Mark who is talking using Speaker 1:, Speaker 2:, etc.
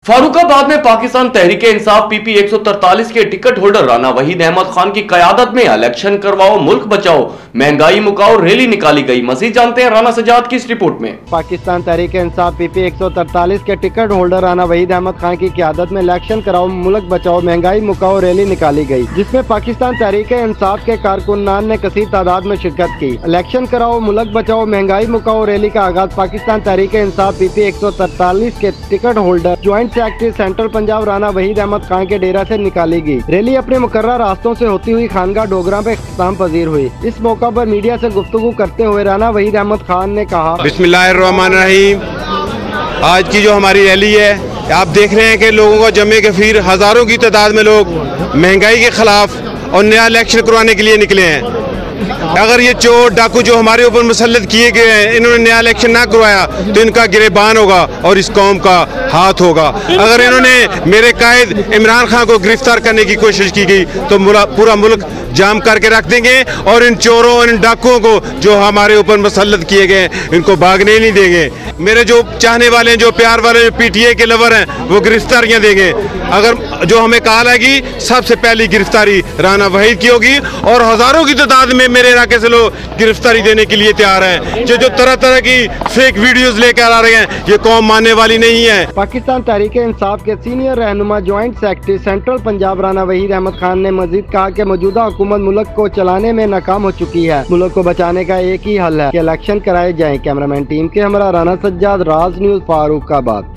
Speaker 1: फारुखाबाद में पाकिस्तान तहरीक इंसाफ पीपी 143 के ticket holder Rana Waheed Ahmed Khan की क़यादत में इलेक्शन करवाओ मुल्क बचाओ महंगाई मुकाओ रैली निकाली गई। मजीद जानते हैं राना सजाद की इस रिपोर्ट में।
Speaker 2: पाकिस्तान तहरीक इंसाफ पीपी 143 के टिकट होल्डर राना वहीद अहमद खान की क़यादत में इलेक्शन कराओ मुल्क बचाओ महंगाई मुकाओ रैली निकाली गई, जिसमें पाकिस्तान तहरीक इंसाफ के कारकुनान ने कसीर तादाद में शिरकत की। इलेक्शन कराओ मुल्क बचाओ महंगाई मुकाओ रैली का आगाज पाकिस्तान तहरीक इंसाफ पीपी 143 के ticket holder joint secretary central Punjab Rana Waheed Ahmed Khan के डेरा से निकाली गई। रैली अपने मुकर्रर रास्तों से होती हुई खानगा डोगरा पे इख्तिताम पजीर हुई। इस मौका पर मीडिया से गुफ्तगू करते हुए राना वहीद अहमद खान ने कहा,
Speaker 3: बिस्मिल्लाहिर्रहमानिर्रहीम। आज की जो हमारी रैली है, आप देख रहे हैं कि लोगों को जमे के फिर हजारों की तादाद में लोग महंगाई के खिलाफ और नया इलेक्शन करवाने के लिए निकले हैं। अगर ये चोर डाकू जो हमारे ऊपर मुसल्लत किए गए हैं, इन्होंने नया इलेक्शन ना करवाया तो इनका गिरेबान होगा और इस कौम का हाथ होगा। अगर इन्होंने मेरे कायद इमरान खान को गिरफ्तार करने की कोशिश की गई तो पूरा मुल्क जाम करके रख देंगे और इन चोरों और इन डाकुओं को जो हमारे ऊपर मुसल्लत किए गए इनको भागने नहीं देंगे। मेरे जो चाहने वाले हैं, जो प्यार वाले, जो पीटीए के लवर हैं, वो गिरफ्तारियां देंगे। अगर जो हमें कहा लगी सबसे पहली गिरफ्तारी राना वहीद की होगी और हजारों की तादाद में मेरे इलाके से लोग गिरफ्तारी देने के लिए तैयार हैं। जो तरह तरह की फेक वीडियोस लेकर आ रहे हैं, ये कौम मानने वाली नहीं है।
Speaker 2: पाकिस्तान तहरीक इंसाफ के सीनियर रहनुमा joint secretary central Punjab Rana Waheed Ahmed Khan ने मजीद कहा कि मौजूदा हुकूमत मुल्क को चलाने में नाकाम हो चुकी है। मुल्क को बचाने का एक ही हल है कि इलेक्शन कराए जाएं। कैमरामैन टीम के हमरा राना सज्जाद, राज न्यूज़, फारुखाबाद।